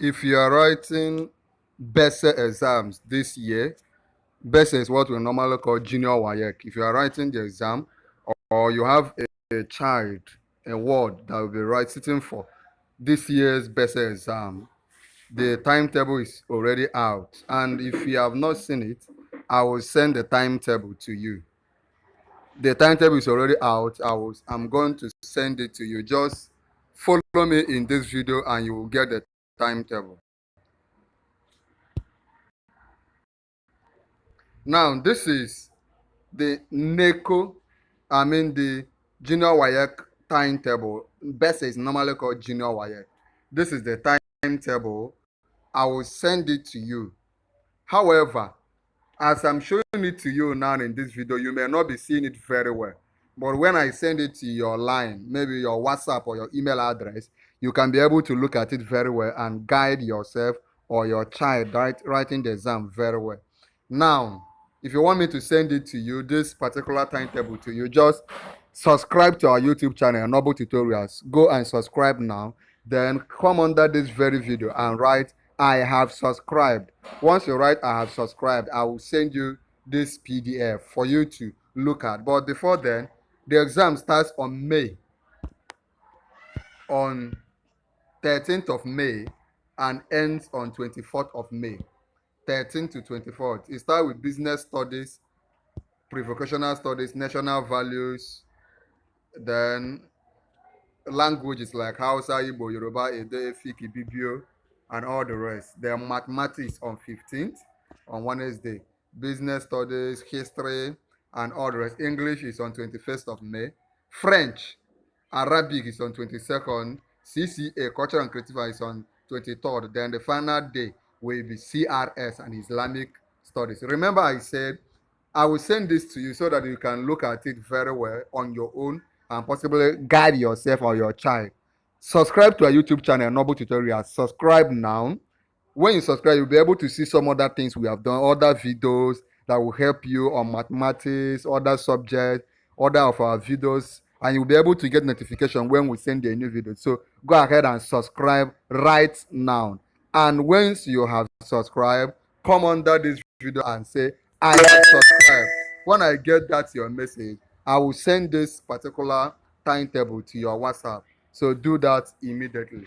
If you are writing BECE exams this year, BECE is what we normally call Junior WAEC. If you are writing the exam or you have a child, a ward that will be sitting for this year's BECE exam, the timetable is already out. And if you have not seen it, I will send the timetable to you. The timetable is already out. I'm going to send it to you. Just follow me in this video and you will get the timetable. Now, this is the NECO, the Junior WAEC timetable. BESE is normally called Junior WAEC. This is the timetable. I will send it to you. However, as I'm showing it to you now in this video, you may not be seeing it very well. But when I send it to your line, maybe your WhatsApp or your email address, you can be able to look at it very well and guide yourself or your child writing the exam very well. Now, if you want me to send it to you, this particular timetable to you, just subscribe to our YouTube channel, Noble Tutorials. Go and subscribe now. Then come under this very video and write, I have subscribed. Once you write, I have subscribed, I will send you this PDF for you to look at. But before then, the exam starts on on 13th of May and ends on 24th of May. 13th to 24th. It starts with business studies, pre-vocational studies, national values, then languages like Hausa, Igbo, Yoruba, Ede, Efik, Ibibio, and all the rest. Then mathematics on 15th, on Wednesday. Business studies, history, and all the rest. English is on 21st of May. French, Arabic is on 22nd. CCA, Culture and Creative, is on 23rd. Then the final day will be CRS and Islamic Studies. Remember I said I will send this to you so that you can look at it very well on your own and possibly guide yourself or your child. Subscribe to our YouTube channel, Noble Tutorials. Subscribe now. When you subscribe, you'll be able to see some other things we have done, other videos that will help you on mathematics, other subjects, other of our videos, and you'll be able to get notification when we send a new video. So go ahead and subscribe right now. And once you have subscribed, come under this video and say, I have subscribed. When I get that your message, I will send this particular timetable to your WhatsApp. So do that immediately.